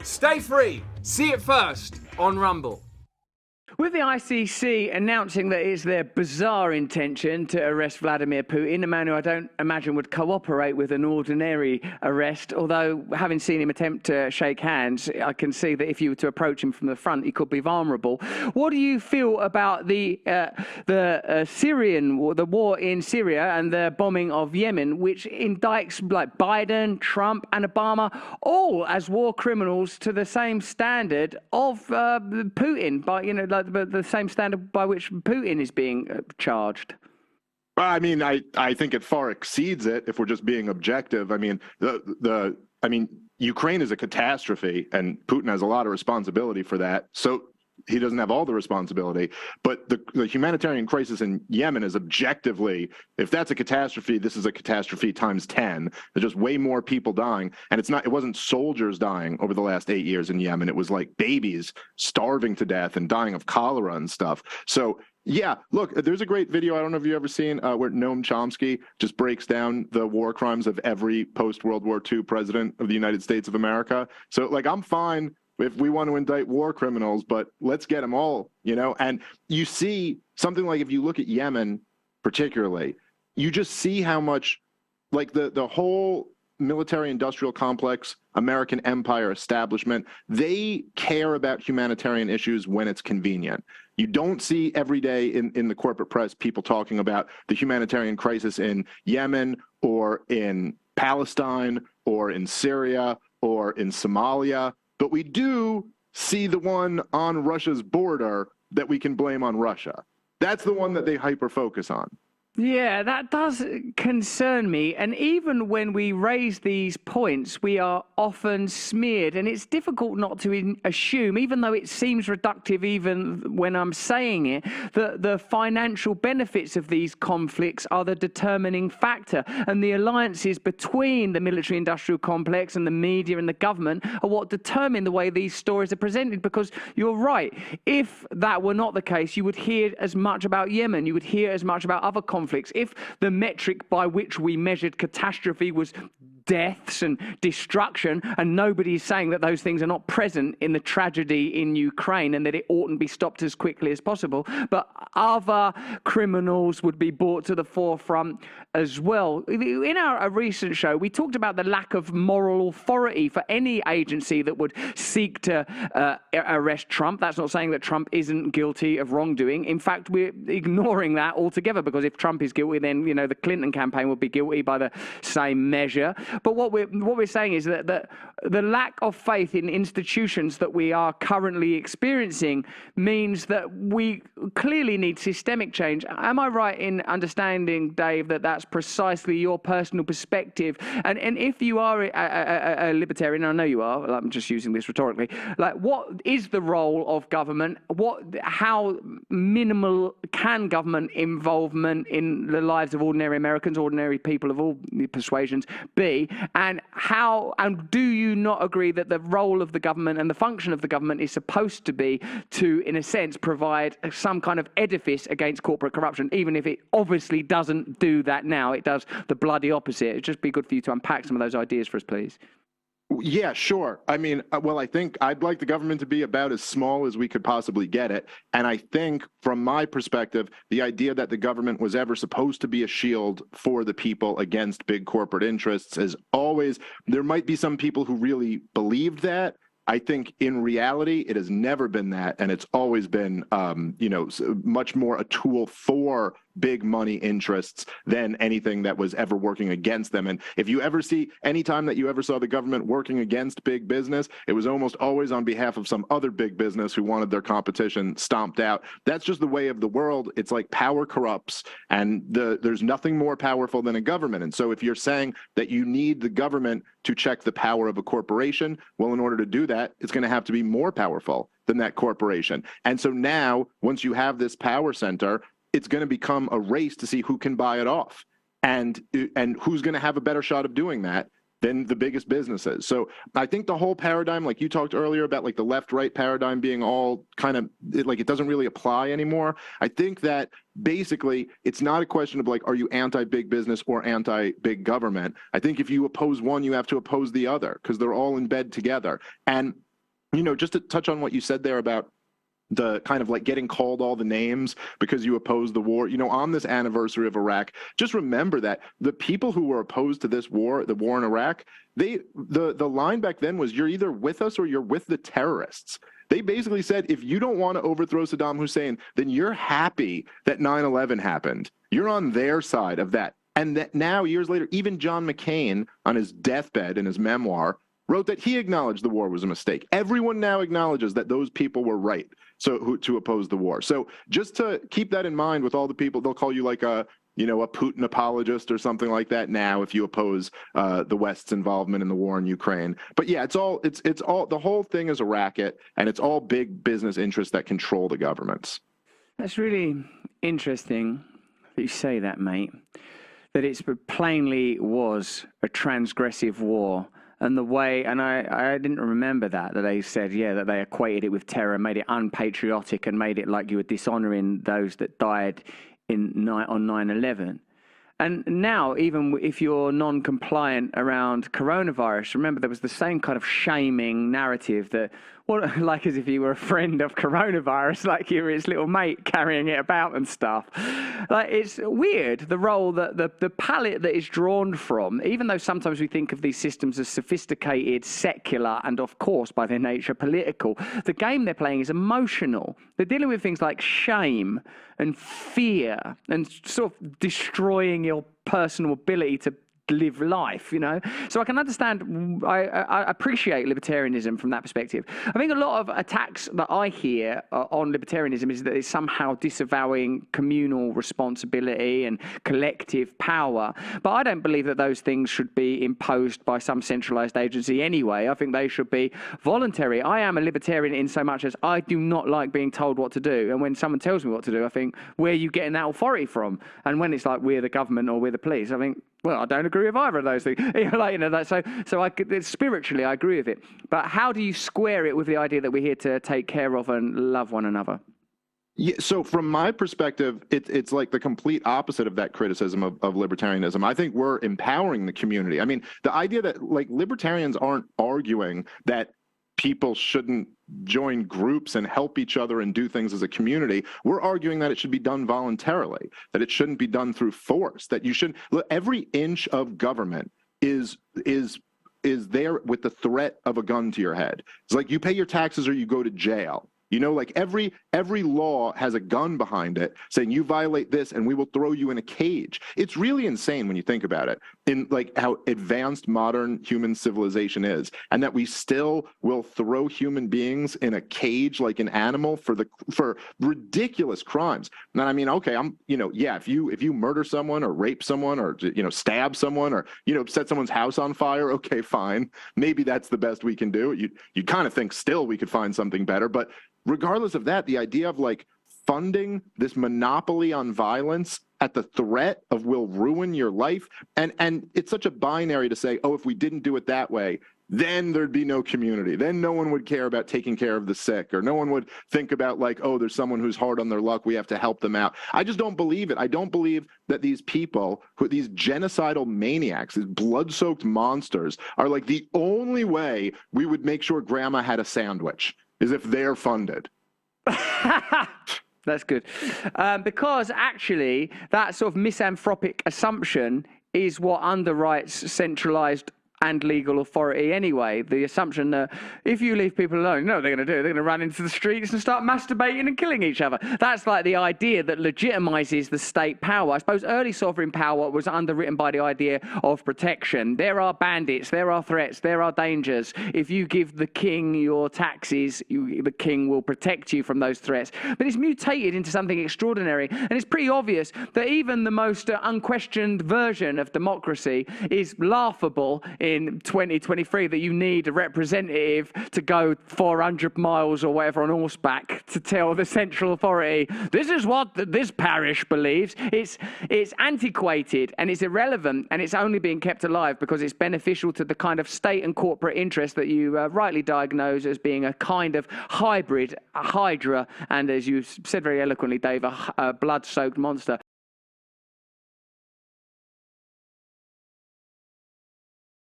Stay free. See it first on Rumble. With the ICC announcing that it's their bizarre intention to arrest Vladimir Putin, a man who I don't imagine would cooperate with an ordinary arrest, although having seen him attempt to shake hands, I can see that if you were to approach him from the front, he could be vulnerable. What do you feel about the Syrian war, the war in Syria and the bombing of Yemen, which indicts like Biden, Trump and Obama all as war criminals to the same standard of Putin, by like the same standard by which Putin is being charged? I mean, I think it far exceeds it if we're just being objective. I mean, Ukraine is a catastrophe, and Putin has a lot of responsibility for that. So he doesn't have all the responsibility, but the humanitarian crisis in Yemen is objectively, if that's a catastrophe, this is a catastrophe times 10. There's just way more people dying, and it wasn't soldiers dying over the last 8 years in Yemen. It was like babies starving to death and dying of cholera and stuff. So yeah, look, there's a great video, I don't know if you've ever seen, where Noam Chomsky just breaks down the war crimes of every post-World War II president of the United States of America. So like, I'm fine if we want to indict war criminals, but let's get them all, And you see something like, if you look at Yemen particularly, you just see how much, like the whole military industrial complex, American empire establishment, they care about humanitarian issues when it's convenient. You don't see every day in the corporate press people talking about the humanitarian crisis in Yemen or in Palestine or in Syria or in Somalia. But we do see the one on Russia's border that we can blame on Russia. That's the one that they hyper-focus on. Yeah, that does concern me. And even when we raise these points, we are often smeared. And it's difficult not to assume, even though it seems reductive even when I'm saying it, that the financial benefits of these conflicts are the determining factor. And the alliances between the military-industrial complex and the media and the government are what determine the way these stories are presented. Because you're right, if that were not the case, you would hear as much about Yemen, you would hear as much about other conflicts. If the metric by which we measured catastrophe was deaths and destruction, and nobody's saying that those things are not present in the tragedy in Ukraine and that it oughtn't be stopped as quickly as possible, but other criminals would be brought to the forefront as well. In our recent show, we talked about the lack of moral authority for any agency that would seek to arrest Trump. That's not saying that Trump isn't guilty of wrongdoing. In fact, we're ignoring that altogether, because if Trump is guilty, then the Clinton campaign would be guilty by the same measure. But what we're saying is that the lack of faith in institutions that we are currently experiencing means that we clearly need systemic change. Am I right in understanding, Dave, that that's precisely your personal perspective? And if you are a libertarian, I know you are, I'm just using this rhetorically, like, what is the role of government? How minimal can government involvement in the lives of ordinary Americans, ordinary people of all persuasions, be? And do you not agree that the role of the government and the function of the government is supposed to be to, in a sense, provide some kind of edifice against corporate corruption, even if it obviously doesn't do that now? It does the bloody opposite. It'd just be good for you to unpack some of those ideas for us, please. Yeah, sure. I mean, well, I think I'd like the government to be about as small as we could possibly get it. And I think, from my perspective, the idea that the government was ever supposed to be a shield for the people against big corporate interests is always, there might be some people who really believed that. I think in reality, it has never been that. And it's always been, much more a tool for big money interests than anything that was ever working against them. And if you ever see, anytime that you ever saw the government working against big business, it was almost always on behalf of some other big business who wanted their competition stomped out. That's just the way of the world. It's like power corrupts, and there's nothing more powerful than a government. And so if you're saying that you need the government to check the power of a corporation, well, in order to do that, it's going to have to be more powerful than that corporation. And so now, once you have this power center, it's going to become a race to see who can buy it off, and who's going to have a better shot of doing that than the biggest businesses. So I think the whole paradigm, like you talked earlier about, like the left-right paradigm being all kind of like it doesn't really apply anymore. I think that basically it's not a question of like, are you anti-big business or anti-big government? I think if you oppose one, you have to oppose the other, because they're all in bed together. And Just to touch on what you said there about the kind of like getting called all the names because you oppose the war, on this anniversary of Iraq, just remember that the people who were opposed to this war, the war in Iraq, the line back then was you're either with us or you're with the terrorists. They basically said, if you don't want to overthrow Saddam Hussein, then you're happy that 9/11 happened. You're on their side of that. And that now, years later, even John McCain on his deathbed in his memoir wrote that he acknowledged the war was a mistake. Everyone now acknowledges that those people were right to oppose the war. So just to keep that in mind with all the people, they'll call you like a Putin apologist or something like that now if you oppose the West's involvement in the war in Ukraine. But yeah, it's all the whole thing is a racket, and it's all big business interests that control the governments. That's really interesting that you say that, mate. That it plainly was a transgressive war. And the way, and I didn't remember that they said, that they equated it with terror, made it unpatriotic, and made it like you were dishonoring those that died on 9/11. And now, even if you're non-compliant around coronavirus, remember there was the same kind of shaming narrative that, like as if you were a friend of coronavirus, like you were his little mate carrying it about and stuff. Like, it's weird, the role that the palette that is drawn from, even though sometimes we think of these systems as sophisticated, secular, and of course, by their nature, political, the game they're playing is emotional. They're dealing with things like shame and fear and sort of destroying your personal ability to live life, So I can understand, I appreciate libertarianism from that perspective. I think a lot of attacks that I hear on libertarianism is that it's somehow disavowing communal responsibility and collective power. But I don't believe that those things should be imposed by some centralized agency anyway. I think they should be voluntary. I am a libertarian in so much as I do not like being told what to do. And when someone tells me what to do, I think, where are you getting that authority from? And when it's like, we're the government or we're the police, I think, well, I don't agree with either of those things. So spiritually, I agree with it. But how do you square it with the idea that we're here to take care of and love one another? Yeah, so from my perspective, it's like the complete opposite of that criticism of libertarianism. I think we're empowering the community. I mean, the idea that like libertarians aren't arguing that people shouldn't join groups and help each other and do things as a community. We're arguing that it should be done voluntarily, that it shouldn't be done through force, that you shouldn't. Look, every inch of government is there with the threat of a gun to your head. It's like you pay your taxes or you go to jail. Like every law has a gun behind it saying you violate this and we will throw you in a cage. It's really insane when you think about it, in like how advanced modern human civilization is, and that we still will throw human beings in a cage like an animal for ridiculous crimes. And I mean, okay, if you murder someone or rape someone or stab someone or set someone's house on fire, okay, fine. Maybe that's the best we can do. You kind of think still we could find something better, but regardless of that, the idea of like funding this monopoly on violence at the threat of will ruin your life, and it's such a binary to say, oh, if we didn't do it that way, then there'd be no community. Then no one would care about taking care of the sick, or no one would think about like, oh, there's someone who's hard on their luck, we have to help them out. I just don't believe it. I don't believe that these people, these genocidal maniacs, these blood-soaked monsters, are like the only way we would make sure grandma had a sandwich is if they're funded. That's good. Because actually, that sort of misanthropic assumption is what underwrites centralized and legal authority anyway. The assumption that if you leave people alone, they're going to do. They're going to run into the streets and start masturbating and killing each other. That's like the idea that legitimizes the state power. I suppose early sovereign power was underwritten by the idea of protection. There are bandits, there are threats, there are dangers. If you give the king your taxes, the king will protect you from those threats. But it's mutated into something extraordinary. And it's pretty obvious that even the most unquestioned version of democracy is laughable in 2023, that you need a representative to go 400 miles or whatever on horseback to tell the central authority, this is what this parish believes. It's antiquated and it's irrelevant, and it's only being kept alive because it's beneficial to the kind of state and corporate interest that you rightly diagnose as being a kind of hybrid, a hydra, and as you said very eloquently, Dave, a blood-soaked monster.